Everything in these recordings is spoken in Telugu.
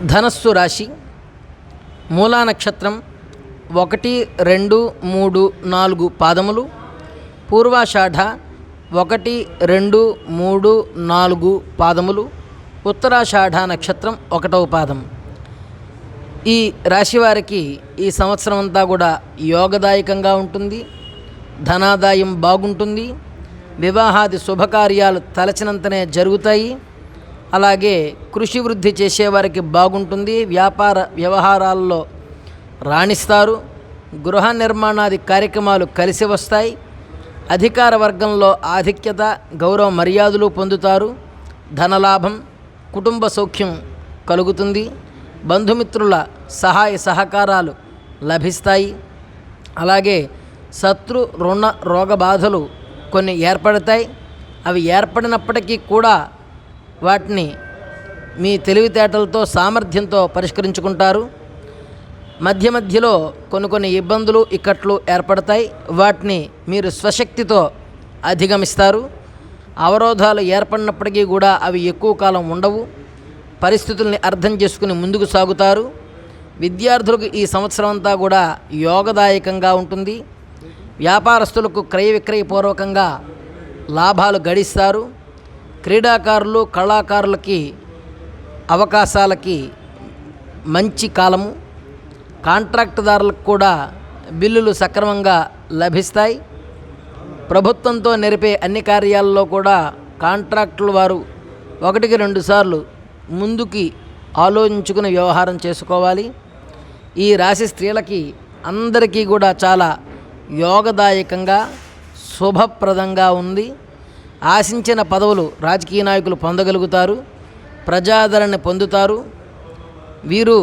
ధనస్సు రాశి మూలా నక్షత్రం 1, 2, 3, 4 పాదములు, పూర్వాషాఢ 1, 2, 3, 4 పాదములు, ఉత్తరాషాఢ నక్షత్రం 1వ పాదం. ఈ రాశి వారికి ఈ సంవత్సరం అంతా కూడా యోగదాయకంగా ఉంటుంది. ధనాదాయం బాగుంటుంది. వివాహాది శుభకార్యాలు తలచినంతనే జరుగుతాయి. అలాగే కృషి వృద్ధి చేసేవారికి బాగుంటుంది. వ్యాపార వ్యవహారాల్లో రాణిస్తారు. గృహ నిర్మాణాది కార్యక్రమాలు కలిసి వస్తాయి. అధికార వర్గంలో ఆధిక్యత, గౌరవ మర్యాదలు పొందుతారు. ధనలాభం, కుటుంబ సౌఖ్యం కలుగుతుంది. బంధుమిత్రుల సహాయ సహకారాలు లభిస్తాయి. అలాగే శత్రు రుణ రోగ బాధలు కొన్ని ఏర్పడతాయి. అవి ఏర్పడినప్పటికీ కూడా వాటిని మీ తెలివితేటలతో సామర్థ్యంతో పరిష్కరించుకుంటారు. మధ్య మధ్యలో కొన్ని ఇబ్బందులు ఇక్కట్లు ఏర్పడతాయి. వాటిని మీరు స్వశక్తితో అధిగమిస్తారు. అవరోధాలు ఏర్పడినప్పటికీ కూడా అవి ఎక్కువ కాలం ఉండవు. పరిస్థితుల్ని అర్థం చేసుకుని ముందుకు సాగుతారు. విద్యార్థులకు ఈ సంవత్సరం అంతా కూడా యోగదాయకంగా ఉంటుంది. వ్యాపారస్తులకు క్రయ విక్రయపూర్వకంగా లాభాలు గడిస్తారు. క్రీడాకారులు, కళాకారులకి అవకాశాలకి మంచి కాలము. కాంట్రాక్టుదారులకు కూడా బిల్లులు సక్రమంగా లభిస్తాయి. ప్రభుత్వంతో నెరిపే అన్ని కార్యాలలో కూడా కాంట్రాక్టులు వారు 1కి 2 సార్లు ముందుకి ఆలోచించుకుని వ్యవహారం చేసుకోవాలి. ఈ రాశి స్త్రీలకి అందరికీ కూడా చాలా యోగదాయకంగా శుభప్రదంగా ఉంది. ఆశించిన పదవులు రాజకీయ నాయకులు పొందగలుగుతారు. ప్రజాదరణ పొందుతారు. వీరు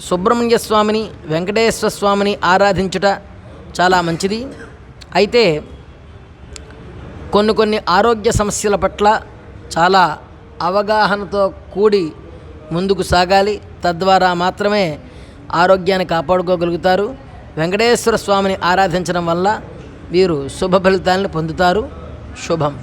సుబ్రహ్మణ్య స్వామిని, వెంకటేశ్వర స్వామిని ఆరాధించుట చాలా మంచిది. అయితే కొన్ని ఆరోగ్య సమస్యల పట్ల చాలా అవగాహనతో కూడి ముందుకు సాగాలి. తద్వారా మాత్రమే ఆరోగ్యాన్ని కాపాడుకోగలుగుతారు. వెంకటేశ్వర స్వామిని ఆరాధించడం వల్ల వీరు శుభ ఫలితాలను పొందుతారు. శుభం.